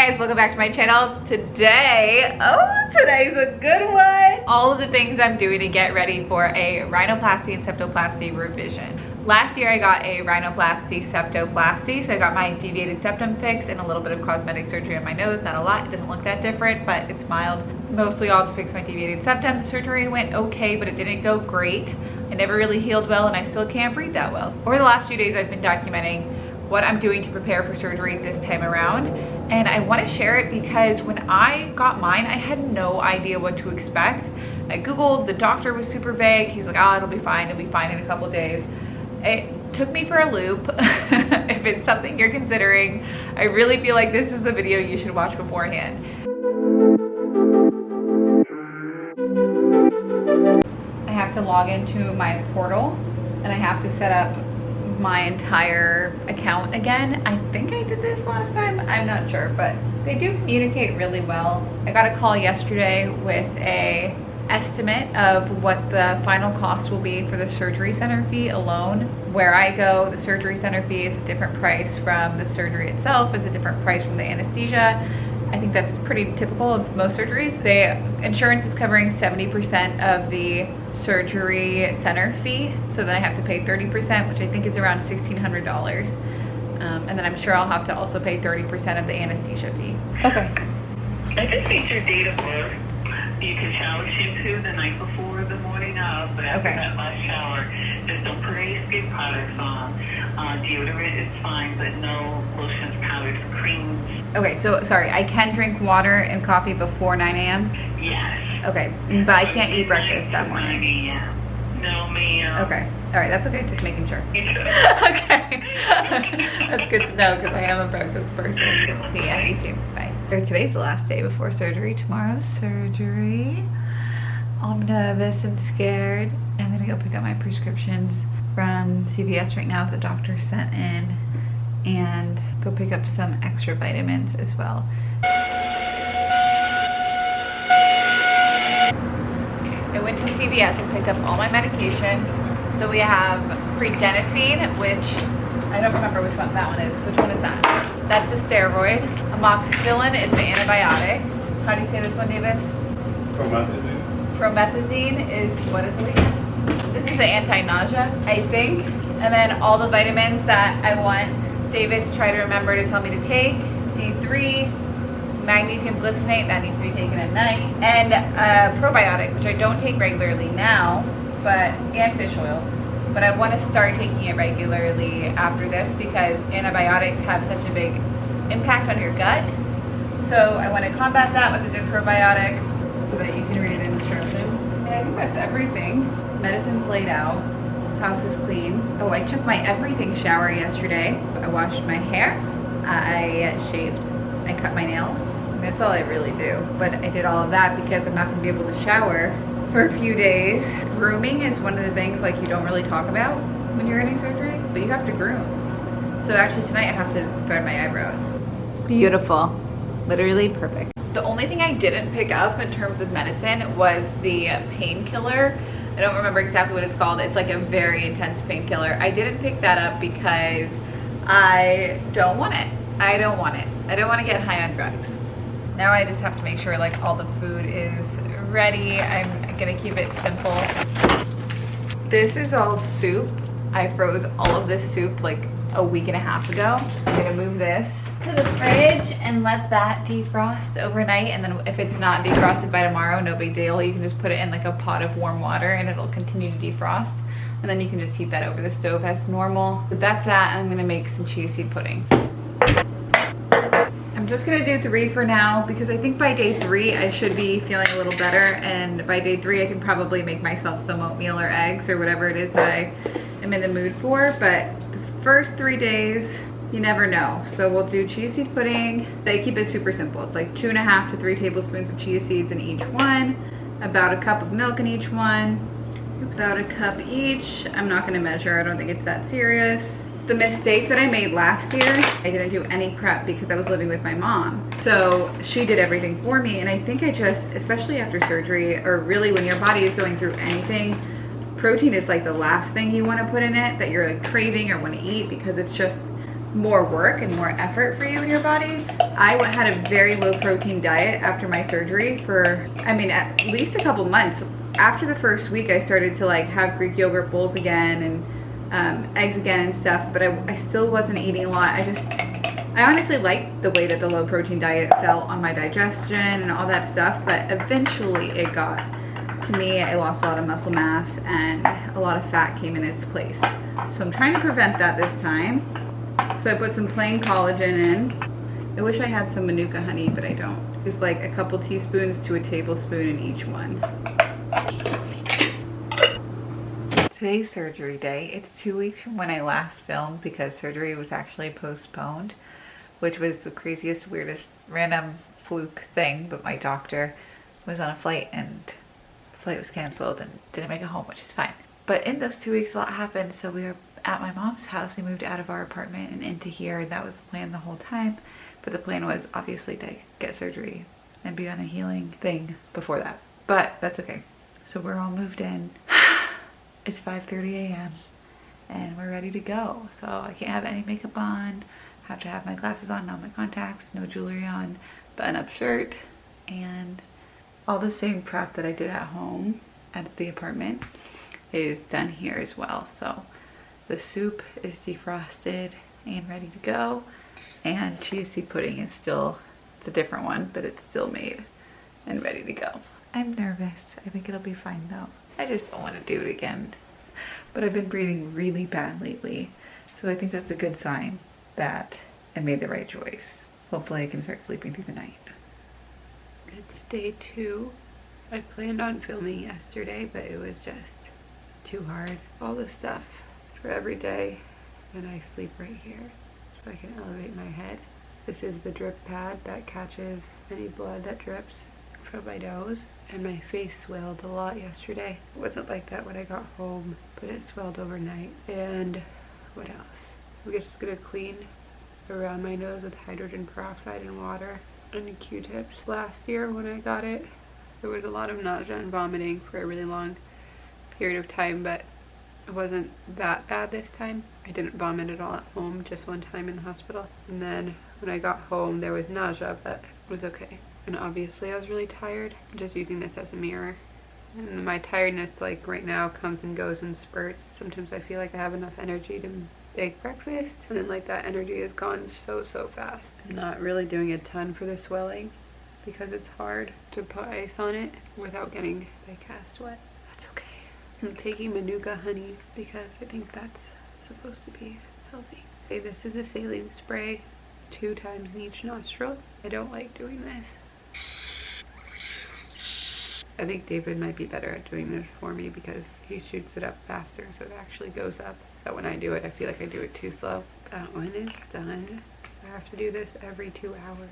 Hi guys, welcome back to my channel. Today's a good one. All of the things I'm doing to get ready for a rhinoplasty and septoplasty revision. Last year I got a rhinoplasty, septoplasty, so I got my deviated septum fixed and a little bit of cosmetic surgery on my nose. Not a lot, it doesn't look that different, but it's mild. Mostly all to fix my deviated septum. The surgery went okay, but it didn't go great. I never really healed well and I still can't breathe that well. Over the last few days I've been documenting what I'm doing to prepare for surgery this time around. And I want to share it because when I got mine, I had no idea what to expect. I Googled, the doctor was super vague. He's like, oh, it'll be fine in a couple of days. It took me for a loop. If it's something you're considering, I really feel like this is the video you should watch beforehand. I have to log into my portal and I have to set up my entire account again. I think I did this last time, I'm not sure, but they do communicate really well. I got a call yesterday with a estimate of what the final cost will be for the surgery center fee alone. Where I go, the surgery center fee is a different price from the surgery itself, is a different price from the anesthesia. I think that's pretty typical of most surgeries. Insurance is covering 70% of the surgery center fee, so then I have to pay 30%, which I think is around $1,600. And then I'm sure I'll have to also pay 30% of the anesthesia fee. Okay. I just need your date of birth. You can shower shampoo the night before the morning of, but after that last shower, just don't put any skin products on. Deodorant is fine, but no lotions, powders, creams. Okay, so sorry, I can drink water and coffee before 9 a.m.? Yes. Okay, but I can't eat breakfast that morning. 9 a.m. No, ma'am. Okay, all right, that's okay, just making sure. Okay. That's good to know because I am a breakfast person. See, I need to. Bye. Today's the last day before surgery. Tomorrow's surgery. I'm nervous and scared. I'm gonna go pick up my prescriptions from CVS right now that the doctor sent in and go pick up some extra vitamins as well. I went to CVS and picked up all my medication. So we have predenisine, which I don't remember which one that one is. Which one is that? That's the steroid. Amoxicillin is the antibiotic. How do you say this one, David? Promethazine. Promethazine is, what is it again? This is the anti-nausea, I think. And then all the vitamins that I want David to try to remember to tell me to take. D3, magnesium glycinate, that needs to be taken at night. And probiotic, which I don't take regularly now, and fish oil. But I want to start taking it regularly after this because antibiotics have such a big impact on your gut. So I want to combat that with a good probiotic so that you can read the instructions. And I think that's everything. Medicine's laid out. House is clean. Oh, I took my everything shower yesterday. I washed my hair. I shaved. I cut my nails. That's all I really do. But I did all of that because I'm not going to be able to shower for a few days. Grooming is one of the things like you don't really talk about when you're getting surgery, but you have to groom. So actually tonight I have to thread my eyebrows. Beautiful. Literally perfect. The only thing I didn't pick up in terms of medicine was the painkiller. I don't remember exactly what it's called. It's like a very intense painkiller. I didn't pick that up because I don't want it. I don't want to get high on drugs. Now I just have to make sure like all the food is ready. I'm gonna keep it simple. This is all soup. I froze all of this soup like a week and a half ago. I'm gonna move this to the fridge and let that defrost overnight, and then if it's not defrosted by tomorrow, no big deal. You can just put it in like a pot of warm water and it'll continue to defrost, and then you can just heat that over the stove as normal. But that's that. I'm gonna make some chia seed pudding. I'm just gonna do 3 for now because I think by day 3 I should be feeling a little better, and by day 3 I can probably make myself some oatmeal or eggs or whatever it is that I am in the mood for. But the first 3 days, you never know. So we'll do chia seed pudding. They keep it super simple. It's like 2.5 to 3 tablespoons of chia seeds in each one, about a cup of milk in each one, about a cup each. I'm not gonna measure, I don't think it's that serious. The mistake that I made last year, I didn't do any prep because I was living with my mom. So she did everything for me, and I think I just, especially after surgery, or really when your body is going through anything, protein is like the last thing you want to put in it that you're like craving or want to eat because it's just more work and more effort for you in your body. I had a very low protein diet after my surgery for, I mean, at least a couple months. After the first week, I started to like have Greek yogurt bowls again and eggs again and stuff, but I still wasn't eating a lot. I honestly liked the way that the low protein diet felt on my digestion and all that stuff, but eventually it got to me. I lost a lot of muscle mass and a lot of fat came in its place. So I'm trying to prevent that this time. So I put some plain collagen in. I wish I had some Manuka honey, but I don't. Just like a couple teaspoons to a tablespoon in each one. Today's surgery day. It's 2 weeks from when I last filmed because surgery was actually postponed, which was the craziest, weirdest, random fluke thing. But my doctor was on a flight and the flight was canceled and didn't make it home, which is fine. But in those 2 weeks, a lot happened. So we were at my mom's house. We moved out of our apartment and into here, and that was the plan the whole time. But the plan was obviously to get surgery and be on a healing thing before that. But that's okay. So we're all moved in. It's 5:30 a.m. and we're ready to go. So I can't have any makeup on. Have to have my glasses on, not my contacts, no jewelry on, button-up shirt, and all the same prep that I did at home at the apartment is done here as well. So the soup is defrosted and ready to go, and chia seed pudding is still, it's a different one, but it's still made and ready to go. I'm nervous. I think it'll be fine though. I just don't want to do it again. But I've been breathing really bad lately, so I think that's a good sign that I made the right choice. Hopefully I can start sleeping through the night. It's day 2. I planned on filming yesterday, but it was just too hard. All the stuff for every day, and I sleep right here so I can elevate my head. This is the drip pad that catches any blood that drips from my nose, and my face swelled a lot yesterday. It wasn't like that when I got home, but it swelled overnight. And what else? We're just gonna clean around my nose with hydrogen peroxide and water and Q-tips. Last year when I got it, there was a lot of nausea and vomiting for a really long period of time, but it wasn't that bad this time. I didn't vomit at all at home, just one time in the hospital. And then when I got home, there was nausea, but it was okay. And obviously I was really tired. I'm just using this as a mirror. And my tiredness, like right now, comes and goes in spurts. Sometimes I feel like I have enough energy to make breakfast, and then like that energy is gone so fast. I'm not really doing a ton for the swelling because it's hard to put ice on it without getting my cast wet. That's okay. I'm taking Manuka honey because I think that's supposed to be healthy. Okay, this is a saline spray, 2 times in each nostril. I don't like doing this. I think David might be better at doing this for me because he shoots it up faster, so it actually goes up. But when I do it, I feel like I do it too slow. That one is done. I have to do this every 2 hours.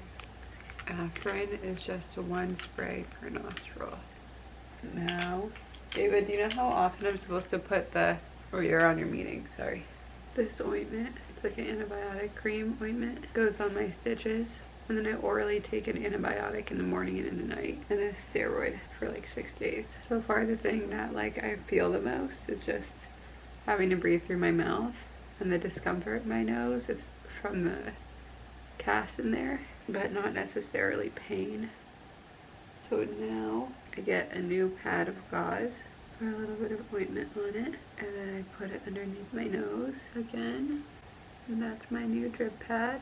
Afrin is just 1 spray per nostril. Now, David, do you know how often I'm supposed to put or you're on your meeting, sorry. This ointment, it's like an antibiotic cream ointment. It goes on my stitches. And then I orally take an antibiotic in the morning and in the night, and a steroid for like 6 days. So far, the thing that like I feel the most is just having to breathe through my mouth and the discomfort in my nose. It's from the cast in there, but not necessarily pain. So now I get a new pad of gauze, put a little bit of ointment on it, and then I put it underneath my nose again. And that's my new drip pad.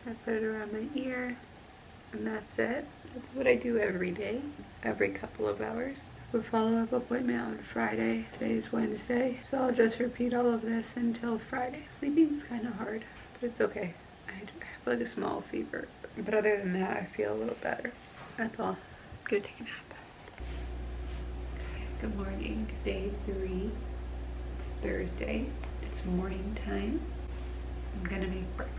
I put it around my ear, and that's it. That's what I do every day, every couple of hours. A follow-up appointment on Friday. Today's Wednesday, so I'll just repeat all of this until Friday. Sleeping's kind of hard, but it's okay. I have like a small fever, but other than that, I feel a little better. That's all. I'm gonna take a nap. Good morning, day 3. It's Thursday. It's morning time. I'm gonna make breakfast.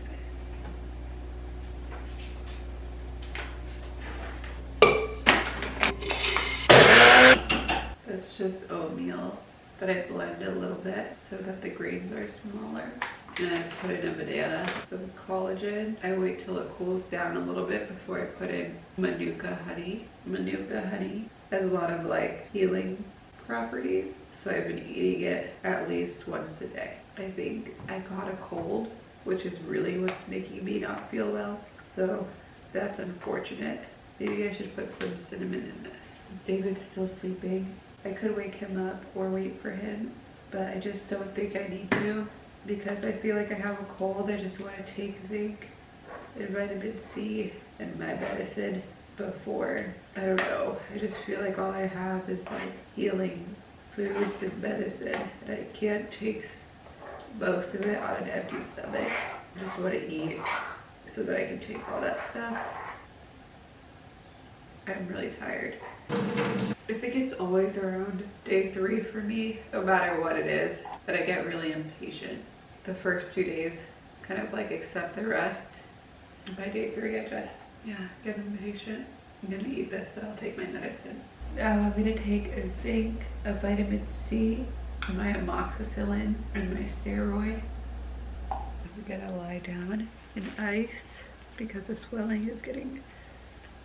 It's just oatmeal that I blend a little bit so that the grains are smaller. And I put in a banana. So the collagen, I wait till it cools down a little bit before I put in Manuka honey. Manuka honey has a lot of like healing properties. So I've been eating it at least once a day. I think I caught a cold which is really what's making me not feel well. So that's unfortunate. Maybe I should put some cinnamon in this. David's still sleeping. I could wake him up or wait for him, but I just don't think I need to because I feel like I have a cold. I just want to take zinc and vitamin C and my medicine before, I don't know, I just feel like all I have is like healing foods and medicine, and I can't take most of it on an empty stomach. I just want to eat so that I can take all that stuff. I'm really tired. I think it's always around day 3 for me, no matter what it is, that I get really impatient. The first 2 days, kind of like accept the rest. And by day 3, I just, get impatient. I'm gonna eat this, then I'll take my medicine. I'm gonna take a zinc, a vitamin C, my amoxicillin, and my steroid. I'm gonna lie down in ice because the swelling is getting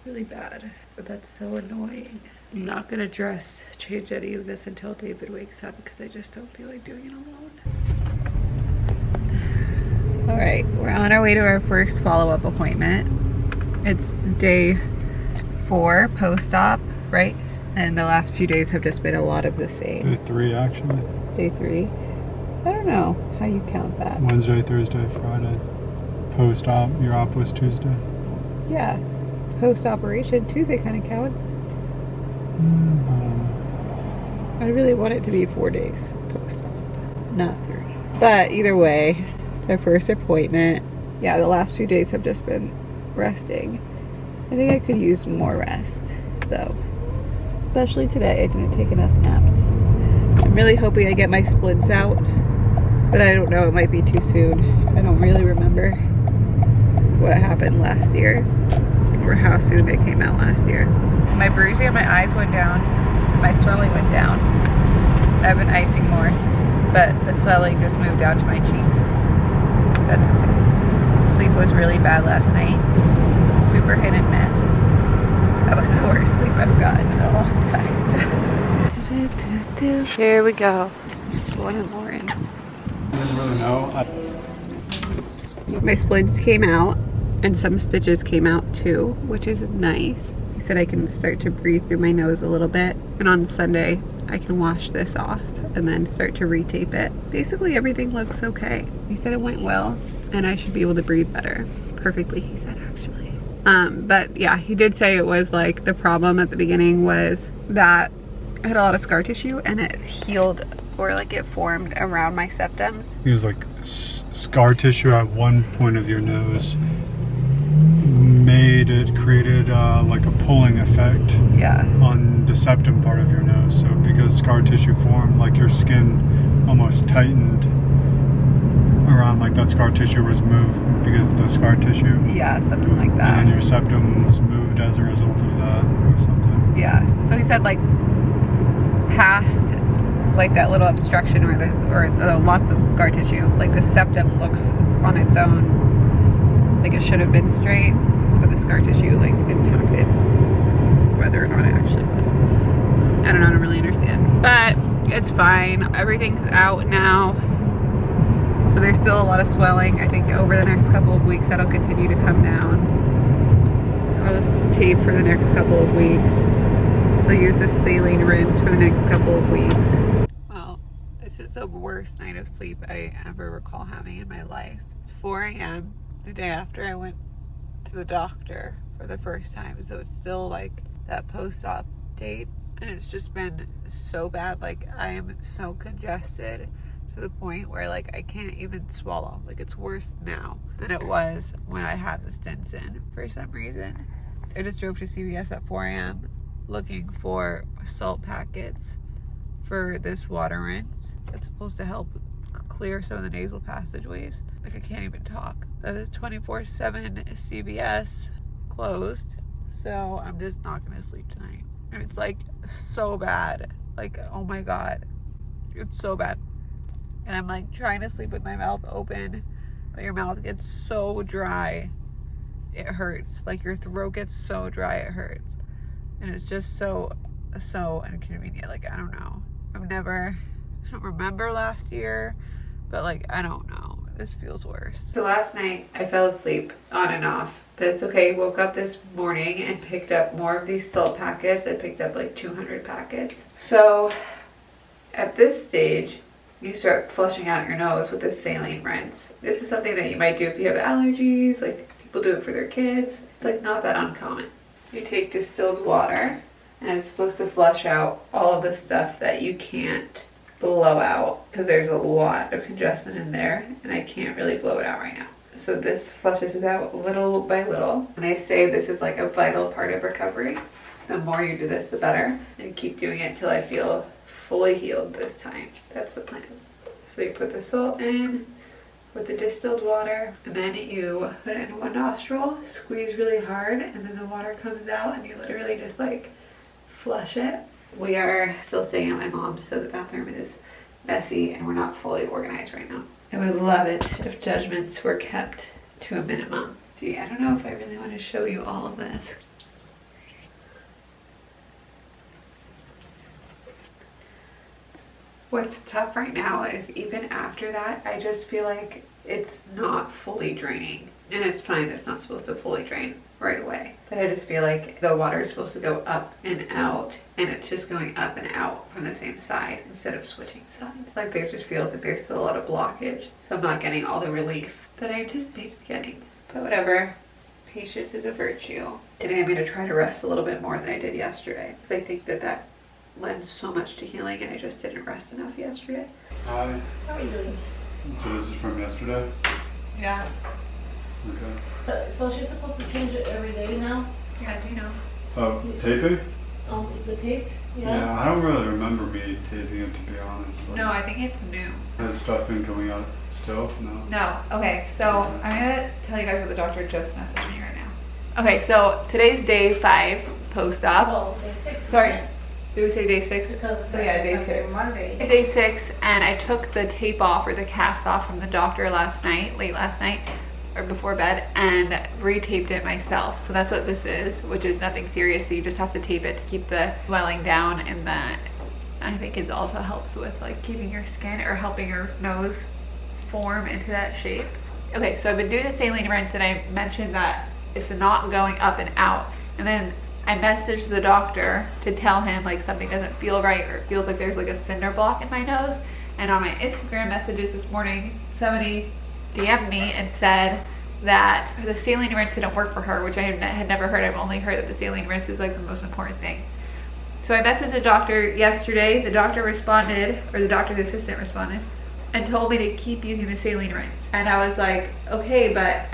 really bad, but that's so annoying. I'm not gonna change any of this until David wakes up because I just don't feel like doing it alone. All right, we're on our way to our first follow-up appointment. It's day 4 post-op, right? And the last few days have just been a lot of the same. Day 3, actually. Day 3. I don't know how you count that. Wednesday, Thursday, Friday. Post-op, your op was Tuesday. Yeah, post-operation, Tuesday kind of counts. I really want it to be 4 days post-op, not 3. But either way, it's our first appointment. Yeah, the last few days have just been resting. I think I could use more rest, though. Especially today, I didn't take enough naps. I'm really hoping I get my splints out, but I don't know, it might be too soon. I don't really remember what happened last year, or how soon they came out last year. My bruising on my eyes went down, my swelling went down. I've been icing more, but the swelling just moved down to my cheeks. That's okay. Sleep was really bad last night. Super hit and miss. That was the worst sleep I've gotten in a long time. Here we go. One and Lauren. I didn't really know. My splints came out and some stitches came out too, which is nice. He said I can start to breathe through my nose a little bit, and on Sunday I can wash this off and then start to retape it. Basically everything looks okay. He said it went well and I should be able to breathe better. Perfectly, he said, actually. But yeah, he did say it was like the problem at the beginning was that I had a lot of scar tissue and it healed, or like it formed around my septums. It was like scar tissue at one point of your nose. Created like a pulling effect on the septum part of your nose. So because scar tissue formed, like your skin almost tightened around, like that scar tissue was moved because of the scar tissue. Yeah, something like that. And then your septum was moved as a result of that or something. Yeah, so he said like past like that little obstruction or the lots of scar tissue, like the septum looks on its own like it should have been straight, but the scar tissue like impacted whether or not it actually was. I don't know, I don't really understand, but it's fine. Everything's out now. So there's still a lot of swelling. I think over the next couple of weeks that'll continue to come down. I'll just tape for the next couple of weeks. I'll use this saline rinse for the next couple of weeks. Well, this is the worst night of sleep I ever recall having in my life. It's 4 a.m. the day after I went to the doctor for the first time, so it's still like that post-op date, and it's just been so bad. Like I am so congested to the point where like I can't even swallow. Like it's worse now than it was when I had the stents in for some reason. I just drove to CVS at 4 a.m. looking for salt packets for this water rinse that's supposed to help clear some of the nasal passageways. Like I can't even talk. That is 24/7 CVS closed, so I'm just not gonna sleep tonight. And it's like so bad. Like, oh my god, it's so bad. And I'm like trying to sleep with my mouth open, but your mouth gets so dry it hurts. Like your throat gets so dry it hurts, and it's just so inconvenient. Like I don't know, I don't remember last year, but like I don't know, This feels worse. So last night I fell asleep on and off, but it's okay. Woke up this morning and picked up more of these salt packets. I picked up like 200 packets. So at this stage, you start flushing out your nose with this saline rinse. This is something that you might do if you have allergies, like people do it for their kids. It's like not that uncommon. You take distilled water and it's supposed to flush out all of the stuff that you can't blow out because there's a lot of congestion in there and I can't really blow it out right now. So this flushes it out little by little. And they say this is like a vital part of recovery. The more you do this, the better. And keep doing it till I feel fully healed this time. That's the plan. So you put the salt in with the distilled water and then you put it in one nostril, squeeze really hard, and then the water comes out and you literally just like flush it. We are still staying at my mom's, so the bathroom is messy and we're not fully organized right now. I would love it if judgments were kept to a minimum. See, I don't know if I really want to show you all of this. What's tough right now is even after that, I just feel like it's not fully draining. And it's fine, it's not supposed to fully drain right away. But I just feel like the water is supposed to go up and out, and it's just going up and out from the same side instead of switching sides. Like there just feels like there's still a lot of blockage. So I'm not getting all the relief that I anticipated getting. But whatever, patience is a virtue. Today I'm gonna try to rest a little bit more than I did yesterday. Because I think that lends so much to healing and I just didn't rest enough yesterday. Hi. How are you doing? So this is from yesterday? Yeah. Okay. So she's supposed to change it every day now? Yeah, do you know? Oh, taping? The tape? Yeah, I don't really remember me taping it, to be honest. Like, No, I think it's new. has stuff been coming out still? No? No. Okay, so I'm gonna tell you guys what the doctor just messaged me right now. Okay, so today's day 5 post-op. Oh, day 6. Sorry, did we say day 6? Because Oh yeah, day Sunday, 6. Monday. It's day 6, and I took the tape off or the cast off from the doctor last night, late last night, or before bed, and re-taped it myself. So that's what this is, which is nothing serious. So you just have to tape it to keep the swelling down, and then I think it also helps with like keeping your skin or helping your nose form into that shape. Okay, so I've been doing the saline rinse, and I mentioned that it's not going up and out, and then I messaged the doctor to tell him like something doesn't feel right or it feels like there's like a cinder block in my nose. And on my Instagram messages this morning, somebody DM'd me and said that the saline rinse didn't work for her, which I had never heard. I've only heard that the saline rinse is like the most important thing. So I messaged the doctor yesterday. The doctor responded, or the doctor's assistant responded, and told me to keep using the saline rinse. And I was like, okay, but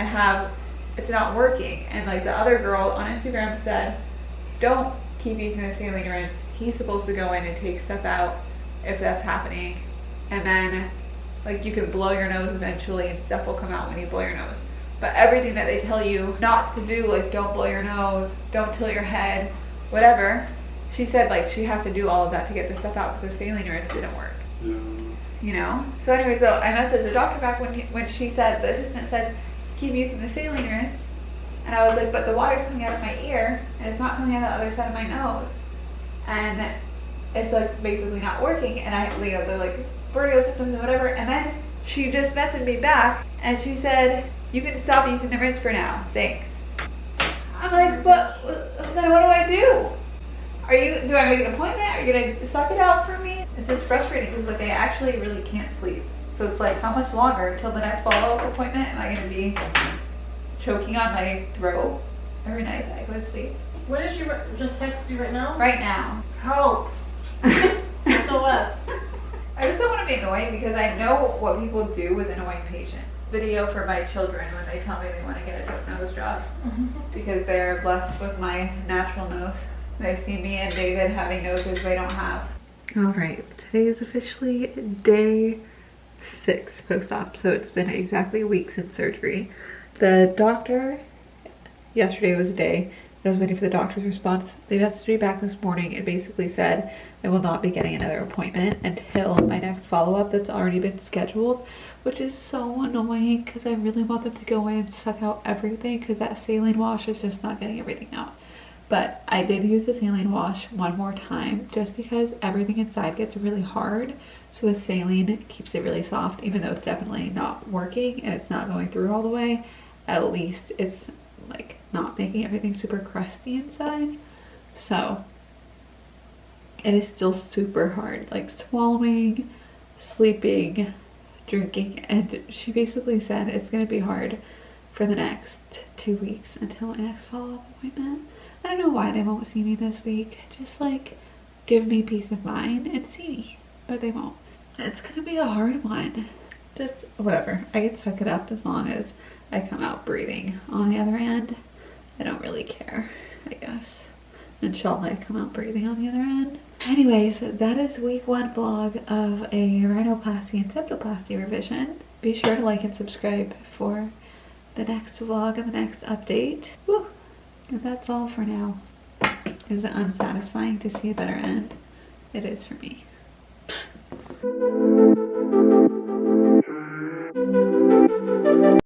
it's not working. And like the other girl on Instagram said, don't keep using the saline rinse. He's supposed to go in and take stuff out if that's happening. And then like you can blow your nose eventually and stuff will come out when you blow your nose. But everything that they tell you not to do, like don't blow your nose, don't tilt your head, whatever, she said like she had to do all of that to get the stuff out because the saline rinse didn't work. Yeah. You know? So anyway, so I messaged the doctor back when she said, the assistant said, keep using the saline rinse. And I was like, but the water's coming out of my ear and it's not coming out of the other side of my nose. And it's like basically not working. And I, you know, they're like vertigo symptoms and whatever. And then she just messaged me back and she said, you can stop using the rinse for now. Thanks. I'm like, but then what do I do? Do I make an appointment? Are you gonna suck it out for me? It's just frustrating because like I actually really can't sleep. So it's like, how much longer until the next follow-up appointment am I gonna be choking on my throat every night that I go to sleep? What did she just text you right now? Right now. Help! SOS. I just don't want to be annoying because I know what people do with annoying patients. Video for my children when they tell me they want to get a nose job because they're blessed with my natural nose. They see me and David having noses they don't have. All right, today is officially day 6 post-op, so it's been exactly a week since surgery. The doctor, yesterday was a day, I was waiting for the doctor's response. They messaged me back this morning and basically said I will not be getting another appointment until my next follow-up that's already been scheduled, which is so annoying because I really want them to go in and suck out everything because that saline wash is just not getting everything out. But I did use the saline wash one more time just because everything inside gets really hard. So the saline keeps it really soft, even though it's definitely not working and it's not going through all the way. At least it's like not making everything super crusty inside. So it is still super hard, like swallowing, sleeping, drinking. And she basically said it's going to be hard for the next 2 weeks until my next follow-up appointment. I don't know why they won't see me this week. Just like give me peace of mind and see me, but they won't. It's gonna be a hard one. Just whatever. I can suck it up as long as I come out breathing on the other end. I don't really care, I guess. Inshallah, I come out breathing on the other end. Anyways, that is week 1 vlog of a rhinoplasty and septoplasty revision. Be sure to like and subscribe for the next vlog and the next update. Woo. And that's all for now. Is it unsatisfying to see a better end? It is for me.